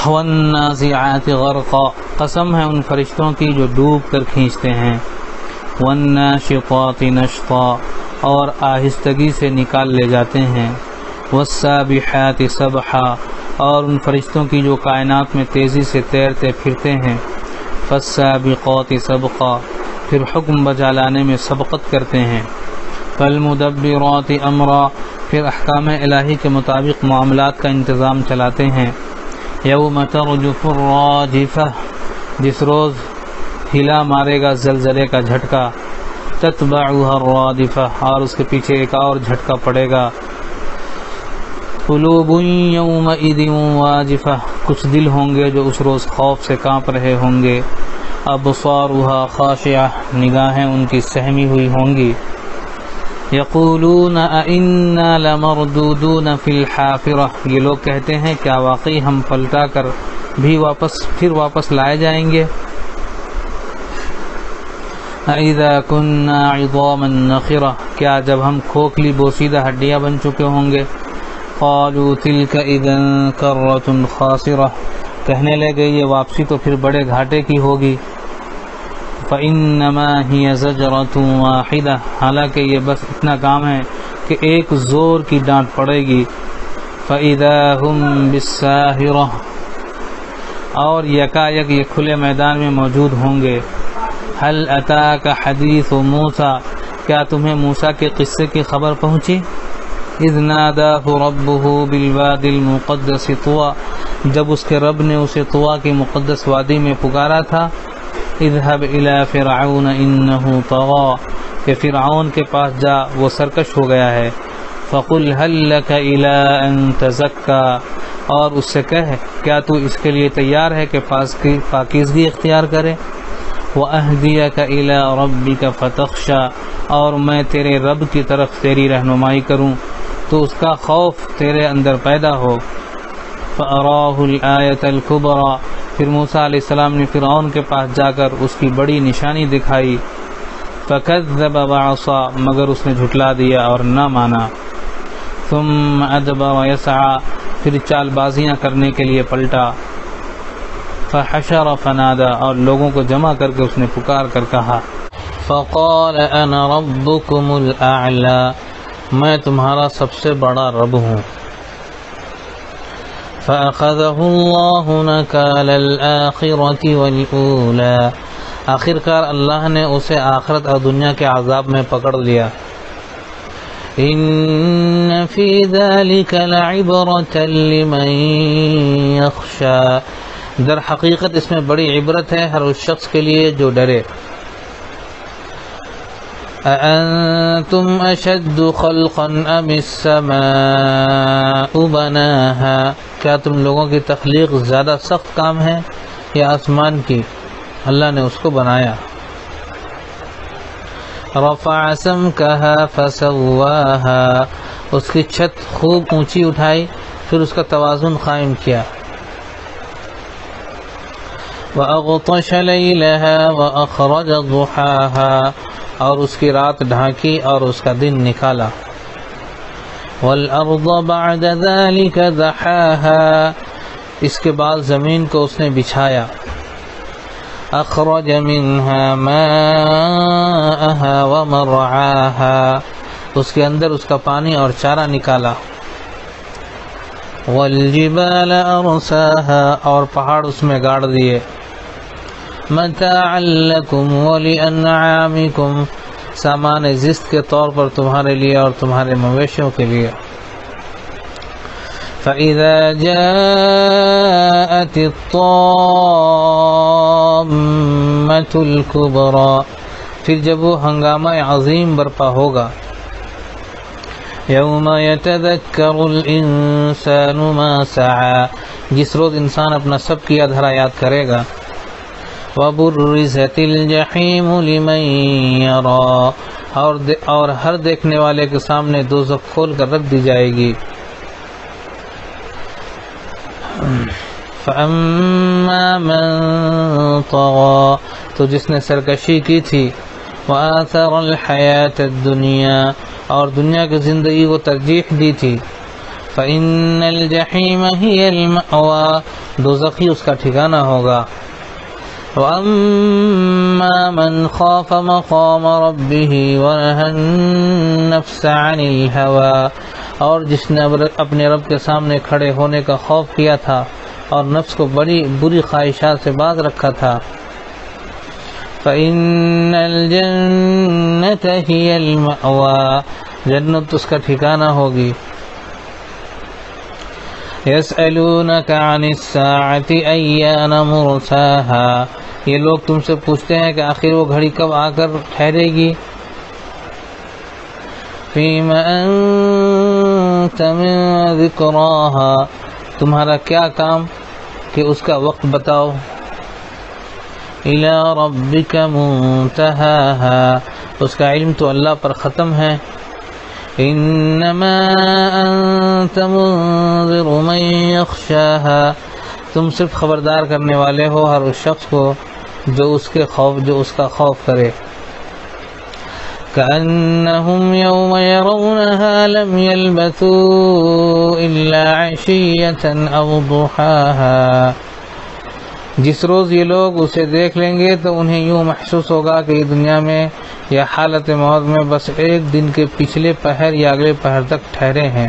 والنازعات غرقا، قسم ہے ان فرشتوں کی جو ڈوب کر کھینچتے ہیں، والناشطات نشطا، اور آہستگی سے نکال لے جاتے ہیں، والسابحات سبحا، اور ان فرشتوں کی جو کائنات میں تیزی سے تیرتے پھرتے ہیں، فالسابقات سبقا، پھر حکم بجا لانے میں سبقت کرتے ہیں، فالمدبرات امرا، پھر احکام الہی کے مطابق معاملات کا انتظام چلاتے ہیں، یوم ترجف الراجفہ، جس روز ہلا مارے گا زلزلے کا جھٹکا، تتبعها الرادفہ، اور اس کے پیچھے ایک اور جھٹکا پڑے گا، قلوب یومئذ واجفہ، کچھ دل ہوں گے جو اس روز خوف سے کانپ رہے ہوں گے، ابصارها خاشعہ، نگاہیں ان کی سہمی ہوئی ہوں گی، یقولون ائنا لمردودون فی الحافرہ، یہ لوگ کہتے ہیں کیا واقعی ہم پلٹا کر بھی پھر واپس لائے جائیں گے، اذا كنا عظاما نخرہ، کیا جب ہم کھوکھلی بوسیدہ ہڈیاں بن چکے ہوں گے، قالوا تلك اذا کرۃ خاسرہ، کہنے لگے یہ واپسی تو پھر بڑے گھاٹے کی ہوگی، فانما هي زجرۃ واحدہ، حالانکہ یہ بس اتنا کام ہے کہ ایک زور کی ڈانٹ پڑے گی، فاذا هم بالساہرہ، اور یکایک یہ کھلے میدان میں موجود ہوں گے، هل اتاک حدیث موسیٰ، کیا تمہیں موسیٰ کے قصے کی خبر پہنچی، اذ ناداہ ربہ بالوادی المقدس طویٰ، جب اس کے رب نے اسے طویٰ کی مقدس وادی میں پکارا تھا، اذهب الى فرعون انه طغى، کہ فرعون کے پاس جا وہ سرکش ہو گیا ہے، فقل هل لك الى ان تزكى، اور اس سے کہہ کیا تو اس کے لیے تیار ہے کہ پاکیزگی اختیار کرے، وَأَهْدِيَكَ إِلَىٰ رَبِّكَ فَتَخْشَىٰ، اور میں تیرے رب کی طرف تیری رہنمائی کروں تو اس کا خوف تیرے اندر پیدا ہو، فَأَرَاهُ الْآيَةَ الْكُبْرَىٰ، پھر موسیٰ علیہ السلام نے فرعون کے پاس جا کر اس کی بڑی نشانی دکھائی، فَكَذَّبَ وَعَصَىٰ، مگر اس نے جھٹلا دیا اور نہ مانا، ثُمَّ أَدْبَرَ يَسْعَىٰ، پھر چال بازیاں کرنے کے لیے پلٹا، فحشر فنادا، اور لوگوں کو جمع کر کے اس نے پکار کر کہا، فقال انا ربکم الاعلی، میں تمہارا سب سے بڑا رب ہوں، فاخذہ اللہ نکال الآخرۃ والأولی، آخرکار اللہ نے اسے آخرت اور دنیا کے عذاب میں پکڑ لیا، ان فی ذلک لعبرۃ لمن یخشی، در حقیقت اس میں بڑی عبرت ہے ہر اس شخص کے لیے جو ڈرے، اَأَنتُمْ أَشَدُّ خَلْقًا أَمِ السَّمَاءُ بَنَاهَا، کیا تم لوگوں کی تخلیق زیادہ سخت کام ہے یا آسمان کی، اللہ نے اس کو بنایا، رَفَعَ سَمْكَهَا فَسَوَّاهَا، اس کی چھت خوب اونچی اٹھائی پھر اس کا توازن قائم کیا، وَأَغْطَشَ لَيْلَهَا وَأَخْرَجَ ضُحَاهَا، اور اس کی رات ڈھانکی اور اس کا دن نکالا، وَالْأَرْضَ بَعْدَ ذَلِكَ دَحَاهَا، اس کے بعد زمین کو اس نے بچھایا، أَخْرَجَ مِنْهَا مَاءَهَا وَمَرْعَاهَا، اس کے اندر اس کا پانی اور چارہ نکالا، وَالْجِبَالَ أَرْسَاهَا، اور پہاڑ اس میں گاڑ دیے، متاعا لکم ولانعامکم، سامان زست کے طور پر تمہارے لیے اور تمہارے مویشیوں کے لیے، فَإِذَا جَاءَتِ الطَّامَّةُ الْكُبْرَىٰ، پھر جب وہ ہنگامہ عظیم برپا ہوگا، یوم یتذکر الانسان ما سعی، جس روز انسان اپنا سب کیا دھرا یاد کرے گا، وبرزت الجحیم لمن یرا، اور ہر دیکھنے والے کے سامنے دوزخ کھول کر رکھ دی جائے گی، فاما من طغى، تو جس نے سرکشی کی تھی، وآثر الحیات الدنیا، اور دنیا کی زندگی کو ترجیح دی تھی، فإن الجحیم هی المأوى، دوزخی اس کا ٹھکانہ ہوگا. وَأَمَّا مَنْ خَافَ مَقَامَ رَبِّهِ وَنَهَى النَّفْسَ عَنِ الْهَوَى، اور جس نے اپنے رب کے سامنے کھڑے ہونے کا خوف کیا تھا اور نفس کو بڑی بری خواہشات سے باز رکھا تھا. فَإِنَّ الْجَنَّةَ هِيَ الْمَأْوَى، جنت اس کا ٹھکانہ ہوگی. يَسْأَلُونَكَ عَنِ السَّاعَةِ أَيَّانَ مُرْسَاهَا، یہ لوگ تم سے پوچھتے ہیں کہ آخر وہ گھڑی کب آ کر ٹھہرے گی. فِيمَ أَنْتَ مِنْ ذِكْرَاهَا، تمہارا کیا کام کہ اس کا وقت بتاؤ. إِلَى رَبِّكَ مُنْتَهَاهَا، اس کا علم تو اللہ پر ختم ہے. إِنَّمَا أَنْتَ مُنْذِرُ مَنْ يَخْشَاهَا، تم صرف خبردار کرنے والے ہو ہر اس شخص کو جو اس کا خوف کرے. كأنهم يوم يرونها لم يلبثوا إلا عشية أو ضحاها، جس روز یہ لوگ اسے دیکھ لیں گے تو انہیں یوں محسوس ہوگا کہ یہ دنیا میں یا حالت موت میں بس ایک دن کے پچھلے پہر یا اگلے پہر تک ٹھہرے ہیں.